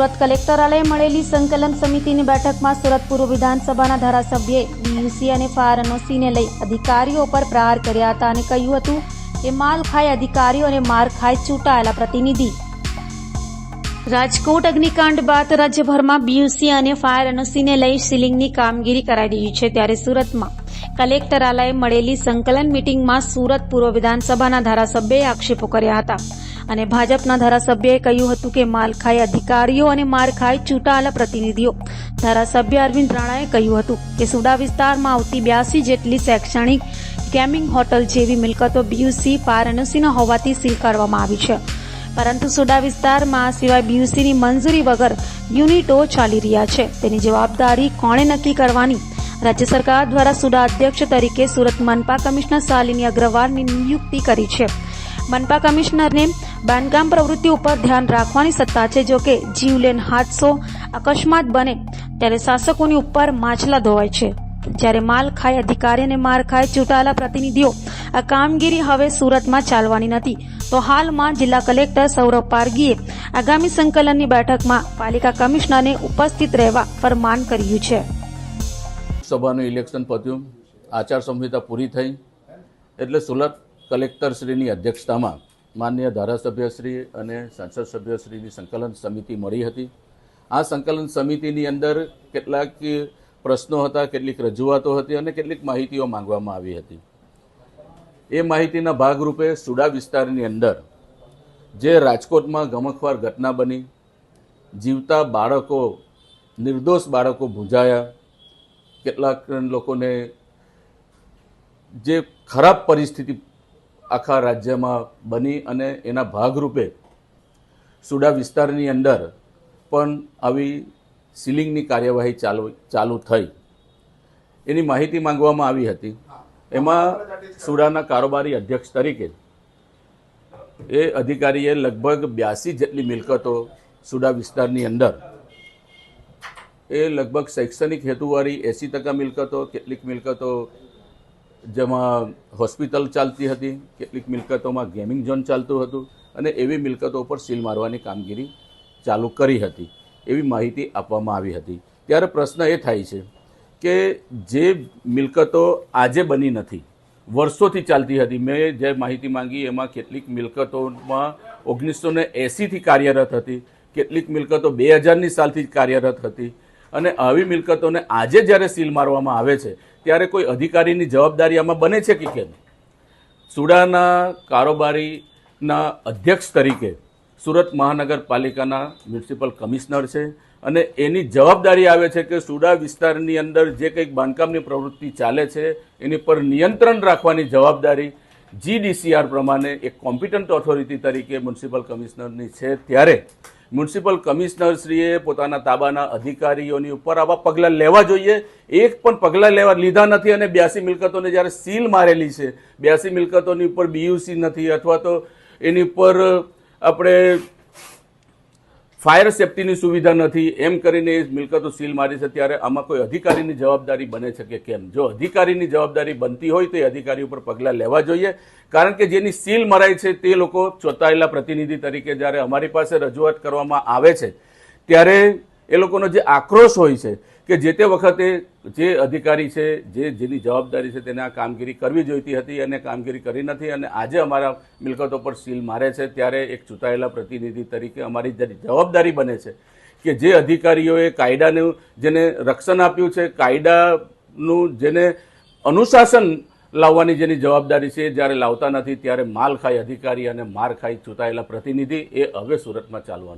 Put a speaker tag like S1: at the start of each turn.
S1: સુરત કલેક્ટરાલયે મળેલી સંકલન સમિતિની બેઠકમાં સુરત પૂર્વ વિધાનસભાના ધારાસભ્યએ બીયુસી અને ફાયર એનઓસીને લઈ અધિકારીઓ પર પ્રહાર કર્યા હતા અને કહ્યું હતું કે માલ ખાય અધિકારીઓ અને માર ખાય ચૂંટાયેલા પ્રતિનિધિ। રાજકોટ અગ્નિકાંડ બાદ રાજ્યભરમાં બીયુસી અને ફાયર એનઓસીને લઈ સીલિંગની કામગીરી કરાઈ રહી છે, ત્યારે સુરતમાં કલેક્ટરાલયે મળેલી સંકલન મિટિંગમાં સુરત પૂર્વ વિધાનસભાના ધારાસભ્યએ આક્ષેપો કર્યા હતા અને ભાજપના ધારાસભ્યએ કહ્યું હતું કે માલખાઈ અધિકારીઓ અને મારખાઈ ચૂંટાયેલા પ્રતિનિધિઓ। ધારાસભ્ય અરવિંદ રાણાએ કહ્યું હતું કે સુડા વિસ્તારમાં આવતી 82 જેટલી શૈક્ષણિક ગેમિંગ હોટલ જેવી મિલકતો બીયુસી ફાયર એનઓસીના હોવાથી સીલ કરવામાં આવી છે, પરંતુ સુડા વિસ્તારમાં સિવાય બીયુસીની મંજૂરી વગર યુનિટો ચાલી રહ્યા છે, તેની જવાબદારી કોણે નક્કી કરવાની? રાજ્ય સરકાર દ્વારા સુડા અધ્યક્ષ તરીકે સુરત મનપા કમિશનર શાલિની અગ્રવાલની નિયુક્તિ કરી છે। મનપા કમિશનરને બાંધકામ પ્રવૃત્તિ ઉપર ધ્યાન રાખવાની સત્તા છે, જો કે જીવલેણ હાદસો અકસ્માત બને ત્યારે શાસકોની ઉપર માછલા ધોવાય છે, જ્યારે માલ ખાય અધિકારી અને માર ખાય ચૂંટાયેલા પ્રતિનિધિઓ આ કામગીરી હવે સુરતમાં ચાલવાની નથી। તો હાલમાં જિલ્લા કલેક્ટર સૌરભ પારગીએ આગામી સંકલનની બેઠકમાં પાલિકા કમિશનરને ઉપસ્થિત રહેવા ફરમાન કર્યું છે।
S2: સભાનું ઇલેક્શન પત્યું, આચાર સંહિતા પૂરી થઈ એટલે સુરત કલેક્ટરશ્રીની અધ્યક્ષતામાં માનનીય ધારાસભ્યશ્રી અને સંસદ સભ્યશ્રીની સંકલન સમિતિ મળી હતી। આ સંકલન સમિતિની અંદર કેટલાક પ્રશ્નો હતા, કેટલીક રજૂઆતો હતી અને કેટલીક માહિતીઓ માંગવામાં આવી હતી। એ માહિતીના ભાગરૂપે સુડા વિસ્તારની અંદર જે રાજકોટમાં ગમખ્વાર ઘટના બની, જીવતા બાળકો, નિર્દોષ બાળકો ભૂંજાયા, કેટલાક લોકોને જે ખરાબ પરિસ્થિતિ આખા રાજ્યમાં બની અને એના ભાગરૂપે સુડા વિસ્તારની અંદર પણ આવી સીલિંગની કાર્યવાહી ચાલુ થઈ, એની માહિતી માંગવામાં આવી હતી। એમાં સુડાના કારોબારી અધ્યક્ષ તરીકે એ અધિકારીએ લગભગ 82 જેટલી મિલકતો સુડા વિસ્તારની અંદર, એ લગભગ શૈક્ષણિક હેતુવાળી 80% મિલકતો, કેટલીક મિલકતો જેમાં હોસ્પિટલ ચાલતી હતી, કેટલીક મિલકતોમાં ગેમિંગ ઝોન ચાલતું હતું અને એવી મિલકતો ઉપર સીલ મારવાની કામગીરી ચાલુ કરી હતી, એવી માહિતી આપવામાં આવી હતી। ત્યારે પ્રશ્ન એ થાય છે કે જે મિલકતો આજે બની નથી, વર્ષોથી ચાલતી હતી, મેં જે માહિતી માંગી એમાં કેટલીક મિલકતોમાં 1980થી કાર્યરત હતી, કેટલીક મિલકતો 2000ની સાલથી કાર્યરત હતી અને આવી મિલકતોને આજે જ્યારે સીલ મારવામાં આવે છે ત્યારે કોઈ અધિકારીની જવાબદારી આમાં બને છે કે કેમ? સુડાના કારોબારીના અધ્યક્ષ તરીકે સુરત મહાનગરપાલિકાના મ્યુનિસિપલ કમિશનર છે અને એની જવાબદારી આવે છે કે સુડા વિસ્તારની અંદર જે કંઈક બાંધકામની પ્રવૃત્તિ ચાલે છે એની પર નિયંત્રણ રાખવાની જવાબદારી GDCR પ્રમાણે એક કોમ્પિટન્ટ ઓથોરિટી તરીકે મ્યુનિસિપલ કમિશનરની છે। ત્યારે મ્યુનિસિપલ કમિશનરશ્રીએ પોતાના તાબાના અધિકારીઓની ઉપર આવા પગલાં લેવા જોઈએ, એક પણ પગલાં લીધા નથી અને 82 મિલકતોને જ્યારે સીલ મારેલી છે, 82 મિલકતોની ઉપર બીયુસી નથી અથવા તો એની ઉપર આપણે ફાયર સેફટીની સુવિધા નથી, એમ કરીને એ મિલકતો સીલ મારી છે, ત્યારે આમાં કોઈ અધિકારીની જવાબદારી બને છે કે કેમ? જો અધિકારીની જવાબદારી બનતી હોય તો એ અધિકારી ઉપર પગલાં લેવા જોઈએ, કારણ કે જેની સીલ મરાય છે તે લોકો ચૂંટાયેલા પ્રતિનિધિ તરીકે જ્યારે અમારી પાસે રજૂઆત કરવામાં આવે છે ત્યારે એ લોકોનો જે આક્રોશ હોય છે કે જે તે વખતે જે અધિકારી છે, જેની જવાબદારી છે તેને આ કામગીરી કરવી જોઈતી હતી અને કામગીરી કરી નથી અને આજે અમારા મિલકતો પર સીલ મારે છે, ત્યારે એક ચૂંટાયેલા પ્રતિનિધિ તરીકે અમારી જવાબદારી બને છે કે જે અધિકારીઓએ કાયદાનું જેને રક્ષણ આપ્યું છે, કાયદાનું જેને અનુશાસન લાવવાની જેની જવાબદારી છે, જ્યારે લાવતા નથી ત્યારે માલ ખાય અધિકારી અને માર ખાય ચૂંટાયેલા પ્રતિનિધિ, એ હવે સુરતમાં ચાલવાનું